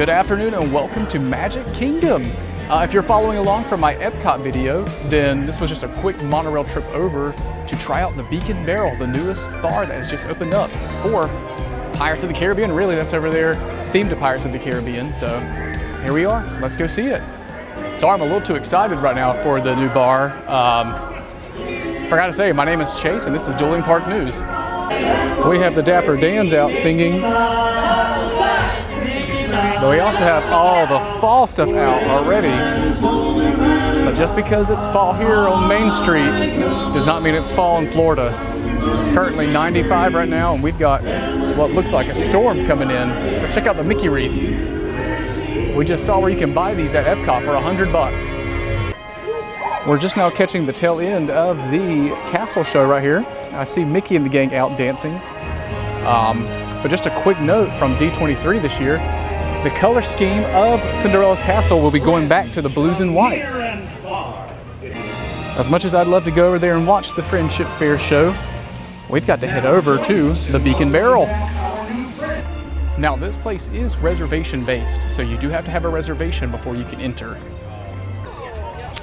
Good afternoon and welcome to Magic Kingdom. If you're following along from my Epcot video, then this was just a quick monorail trip over to try out the Beak and Barrel, the newest bar that has just opened up for Pirates of the Caribbean. Really, that's over there, themed to Pirates of the Caribbean. So here we are, let's go see it. Sorry, I'm a little too excited right now for the new bar. Forgot to say, my name is Chase and this is DuelingParkNews. We have the Dapper Dans out singing. But we also have all the fall stuff out already. But just because it's fall here on Main Street does not mean it's fall in Florida. It's currently 95 right now and we've got what looks like a storm coming in. But check out the Mickey wreath. We just saw where you can buy these at Epcot for $100. We're just now catching the tail end of the castle show right here. I see Mickey and the gang out dancing. But just a quick note from D23 this year, the color scheme of Cinderella's castle will be going back to the blues and whites. As much as I'd love to go over there and watch the Friendship Fair show, we've got to head over to the Beak and Barrel. Now this place is reservation based, so you do have to have a reservation before you can enter.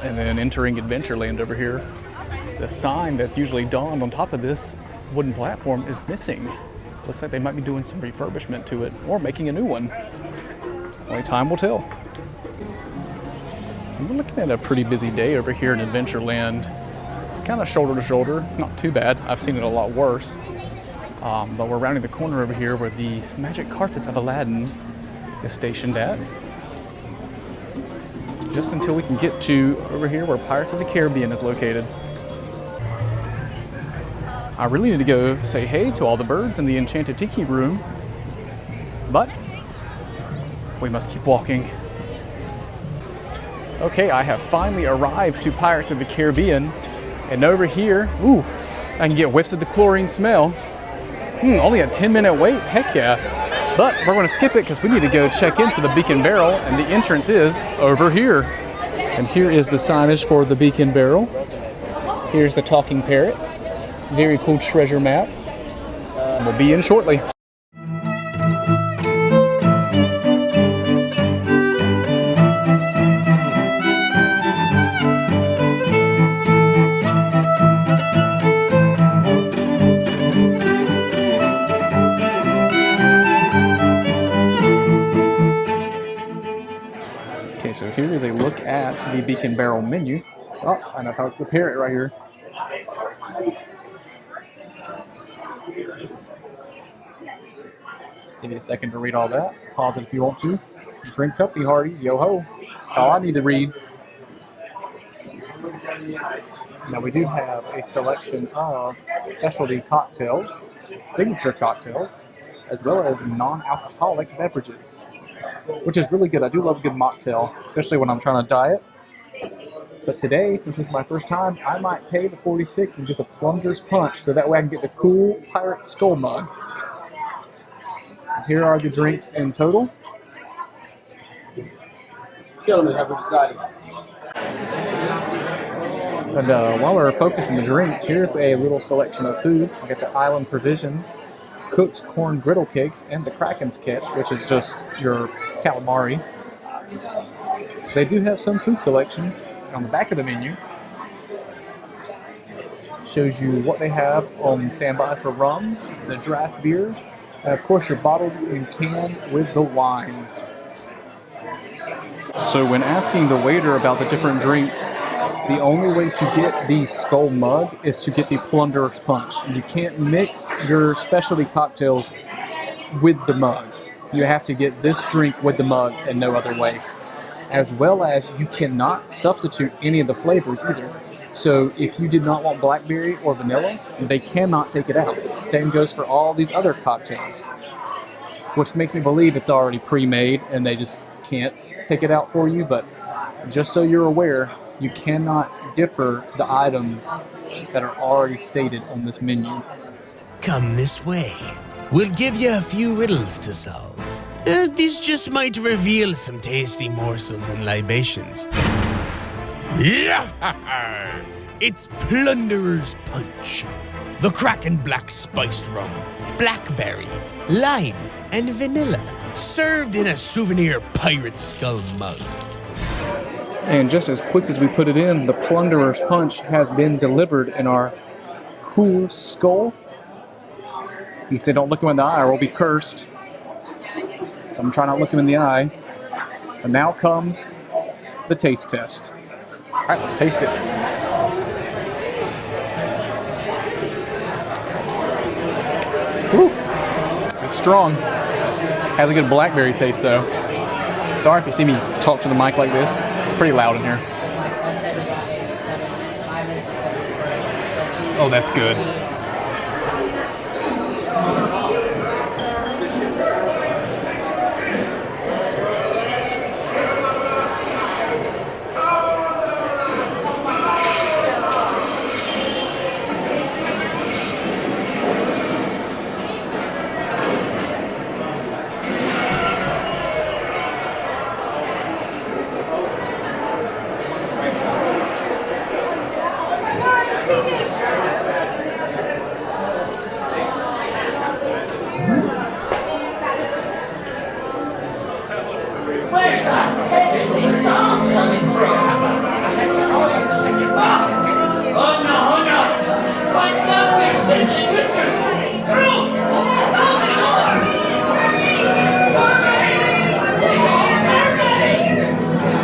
And then entering Adventureland over here, the sign that's usually donned on top of this wooden platform is missing. Looks like they might be doing some refurbishment to it or making a new one. Only time will tell. And we're looking at a pretty busy day over here in Adventureland. It's kind of shoulder to shoulder, not too bad. I've seen it a lot worse. But we're rounding the corner over here where the Magic Carpets of Aladdin is stationed at. Just until we can get to over here where Pirates of the Caribbean is located. I really need to go say hey to all the birds in the Enchanted Tiki room, but we must keep walking. Okay, I have finally arrived to Pirates of the Caribbean, and over here, ooh, I can get whiffs of the chlorine smell. Only a 10-minute wait, heck yeah. But we're gonna skip it because we need to go check into the Beak and Barrel, and the entrance is over here. And here is the signage for the Beak and Barrel. Here's the talking parrot. Very cool treasure map. We'll be in shortly. Okay, so here is a look at the Beak and Barrel menu. Oh, I know how it's the parrot right here. Give you a second to read all that. Pause it if you want to. Drink up, you hearties. Yo-ho. That's all I need to read. Now we do have a selection of specialty cocktails, signature cocktails, as well as non-alcoholic beverages, which is really good. I do love a good mocktail, especially when I'm trying to diet. But today, since it's my first time, I might pay the 46 and get the Plunder's Punch so that way I can get the cool pirate skull mug. Here are the drinks in total. Gentlemen, have we decided? And while we're focusing the drinks, here's a little selection of food. We got the Island Provisions, Cook's Corn Griddle Cakes, and the Kraken's Catch, which is just your calamari. So they do have some food selections. On the back of the menu, shows you what they have on standby for rum, the draft beer, and of course your bottled and canned with the wines. So when asking the waiter about the different drinks, the only way to get the skull mug is to get the Plunder's Punch. You can't mix your specialty cocktails with the mug. You have to get this drink with the mug and no other way. As well as you cannot substitute any of the flavors either. So if you did not want blackberry or vanilla, they cannot take it out. Same goes for all these other cocktails, which makes me believe it's already pre-made and they just can't take it out for you. But just so you're aware, you cannot differ the items that are already stated on this menu. Come this way. We'll give you a few riddles to solve. These just might reveal some tasty morsels and libations. Yeah! It's Plunderer's Punch. The Kraken Black Spiced Rum, Blackberry, Lime, and Vanilla served in a souvenir pirate skull mug. And just as quick as we put it in, the Plunderer's Punch has been delivered in our cool skull. He said, don't look him in the eye or we'll be cursed. So I'm trying not to look him in the eye. And now comes the taste test. All right, let's taste it. Woo, it's strong. Has a good blackberry taste though. Sorry if you see me talk to the mic like this. It's pretty loud in here. Oh, that's good. Where's the heck is this song coming from? Oh no! White blackbeard sizzling whiskers! Through! Something more! Mermaids! Big old mermaids!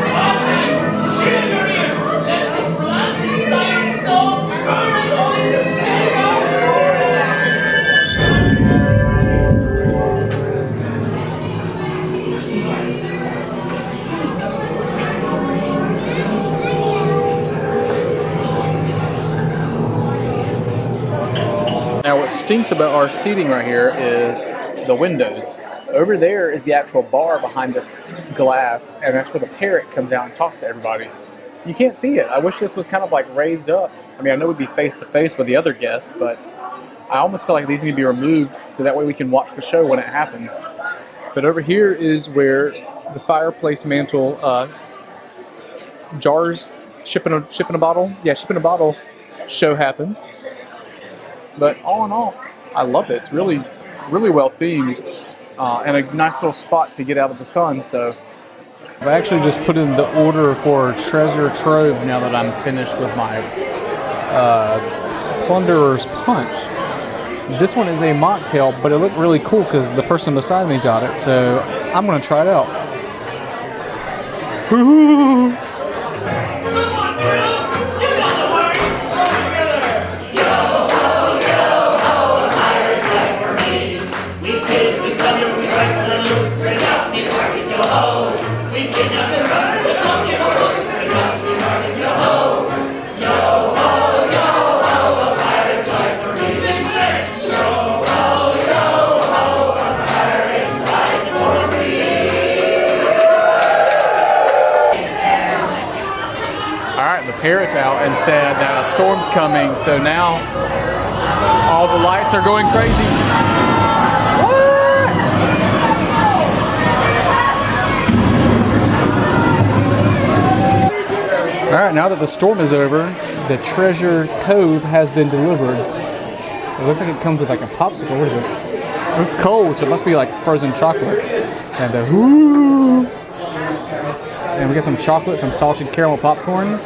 Alright, shield your ears, lest this blasted siren soul turn us all into speedballs! Now what stinks about our seating right here is the windows. Over there is the actual bar behind this glass, and that's where the parrot comes out and talks to everybody. You can't see it. I wish this was kind of like raised up. I mean, I know we'd be face to face with the other guests, but I almost feel like these need to be removed so that way we can watch the show when it happens. But over here is where the fireplace mantle jars, shipping a bottle show happens. But all in all, I love it. It's really, really well themed and a nice little spot to get out of the sun. So I've actually just put in the order for Treasure Trove now that I'm finished with my Plunderer's Punch. This one is a mocktail, but it looked really cool because the person beside me got it. So I'm going to try it out. Woo-hoo! Parrots out and said that a storm's coming, so now all the lights are going crazy. What? All right, now that the storm is over, the Treasure Cove has been delivered. It looks like it comes with like a popsicle. What is this? It's cold, so it must be like frozen chocolate. And whoo! And we got some chocolate, some salted caramel popcorn,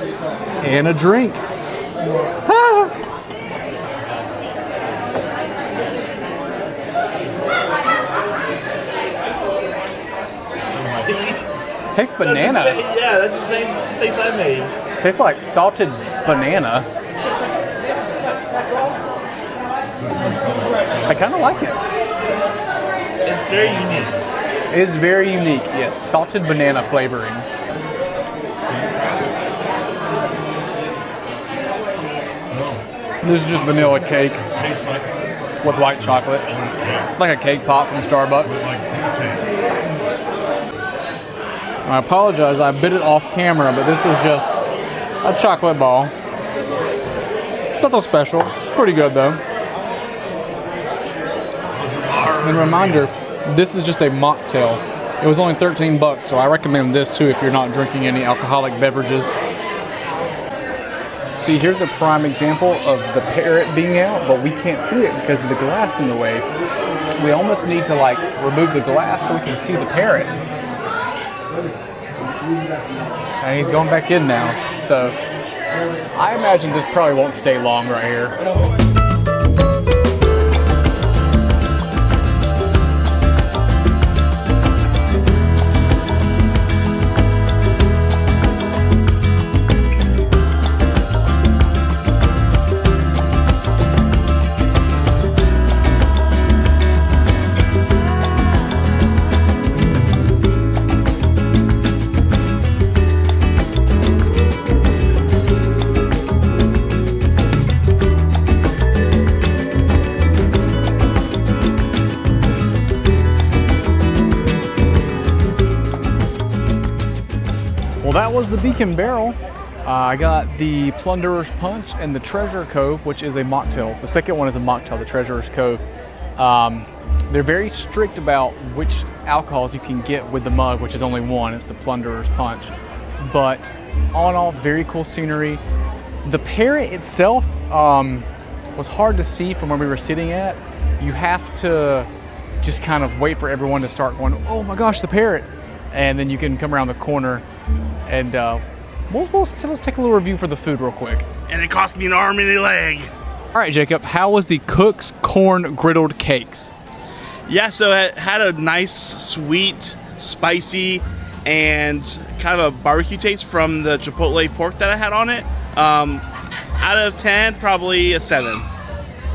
and a drink. Ah. Tastes banana. Yeah, that's the same taste I made. Tastes like salted banana. I kind of like it. It's very unique. It is very unique, yes. Salted banana flavoring. This is just vanilla cake with white chocolate. Like a cake pop from Starbucks. I apologize, I bit it off camera, but this is just a chocolate ball. Nothing special. It's pretty good though. And a reminder, this is just a mocktail. It was only $13, so I recommend this too if you're not drinking any alcoholic beverages. See, here's a prime example of the parrot being out, but we can't see it because of the glass in the way. We almost need to like remove the glass so we can see the parrot. And he's going back in now. So I imagine this probably won't stay long right here. Well, that was the Beak and Barrel. I got the Plunderer's Punch and the Treasure Cove, which is a mocktail. The second one is a mocktail, the Treasurer's Cove. They're very strict about which alcohols you can get with the mug, which is only one. It's the Plunderer's Punch. But all in all, very cool scenery. The parrot itself was hard to see from where we were sitting at. You have to just kind of wait for everyone to start going, oh my gosh, the parrot. And then you can come around the corner and let's take a little review for the food real quick. And it cost me an arm and a leg. All right, Jacob, how was the Cook's Corn Griddled Cakes? Yeah, so it had a nice, sweet, spicy, and kind of a barbecue taste from the chipotle pork that I had on it. Out of 10, probably a 7.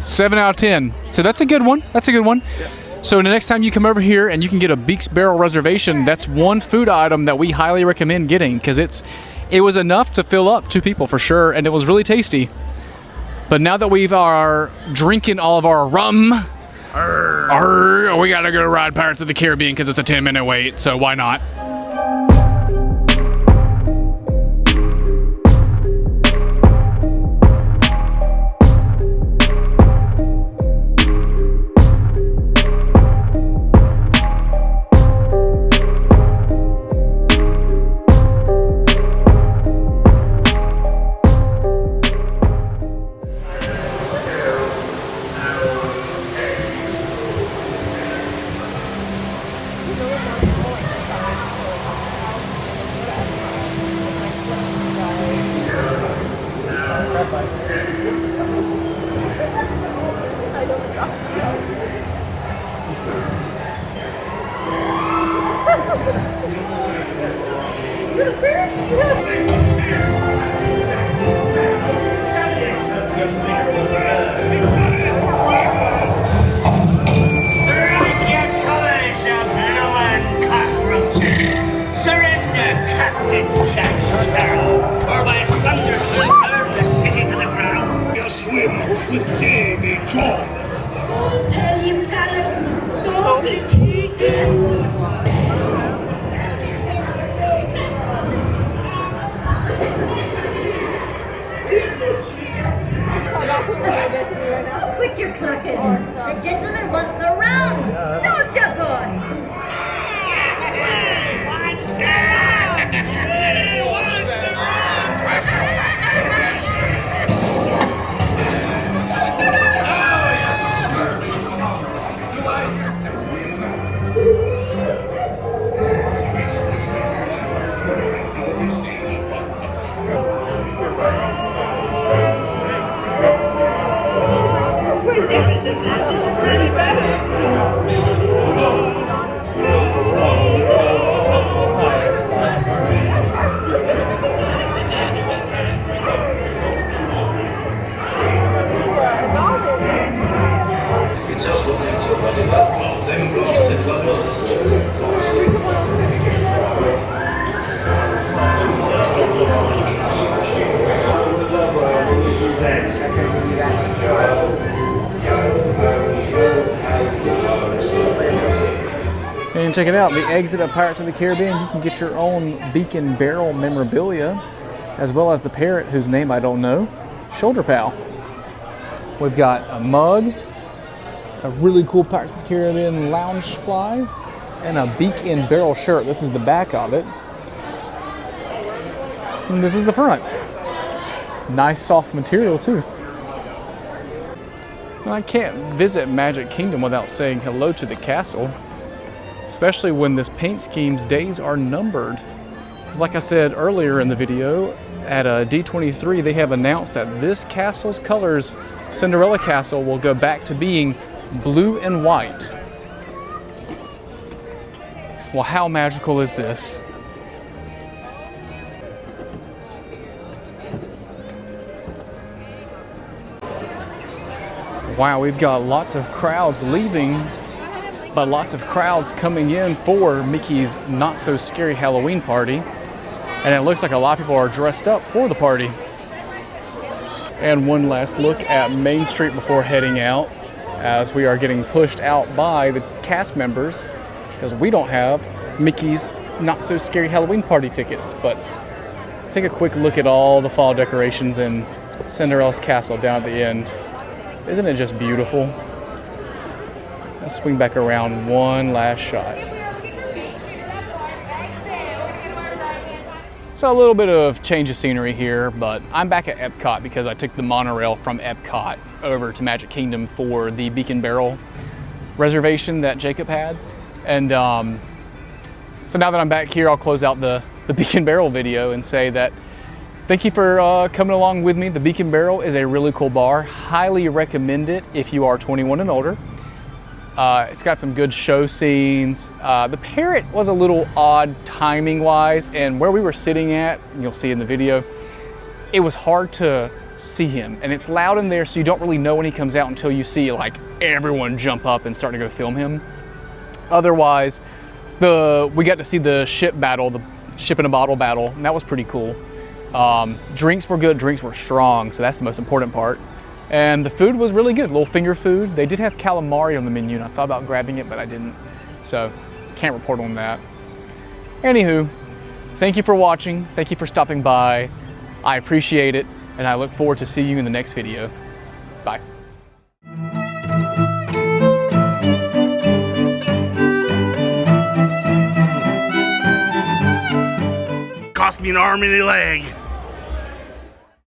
7 out of 10. So that's a good one. That's a good one. Yeah. So the next time you come over here and you can get a Beak's Barrel reservation, that's one food item that we highly recommend getting because it was enough to fill up 2 people for sure, and it was really tasty. But now that we are drinking all of our rum, we gotta go ride Pirates of the Caribbean because it's a 10-minute wait, so why not? With Davy Jones. Tell you gotta so be cheating. Quit your clucking. The gentlemen want the round. Don't you, boys? And check it out, the exit of Pirates of the Caribbean, you can get your own Beak and Barrel memorabilia, as well as the parrot, whose name I don't know, Shoulder Pal. We've got a mug, a really cool Pirates of the Caribbean lounge fly, and a Beak and Barrel shirt. This is the back of it. And this is the front. Nice soft material too. I can't visit Magic Kingdom without saying hello to the castle, especially when this paint scheme's days are numbered. Because like I said earlier in the video, at D23 they have announced that this castle's colors, Cinderella Castle, will go back to being blue and white. Well, how magical is this? Wow, we've got lots of crowds leaving, but lots of crowds coming in for Mickey's Not So Scary Halloween party. And it looks like a lot of people are dressed up for the party. And one last look at Main Street before heading out, as we are getting pushed out by the cast members because we don't have Mickey's Not So Scary Halloween party tickets. But take a quick look at all the fall decorations in Cinderella's castle down at the end. Isn't it just beautiful? Let's swing back around one last shot. So a little bit of change of scenery here, but I'm back at Epcot because I took the monorail from Epcot over to Magic Kingdom for the Beak and Barrel reservation that Jacob had. And so now that I'm back here, I'll close out the Beak and Barrel video and say that thank you for coming along with me. The Beak and Barrel is a really cool bar. Highly recommend it if you are 21 and older. It's got some good show scenes. The parrot was a little odd timing wise, and where we were sitting at, you'll see in the video, it was hard to see him. And it's loud in there, so you don't really know when he comes out until you see like everyone jump up and start to go film him. Otherwise, we got to see the ship battle, the ship in a bottle battle, and that was pretty cool. Drinks were good, drinks were strong, so that's the most important part. And the food was really good, little finger food. They did have calamari on the menu, and I thought about grabbing it, but I didn't. So, can't report on that. Anywho, thank you for watching. Thank you for stopping by. I appreciate it, and I look forward to seeing you in the next video. Bye. Cost me an arm and a leg.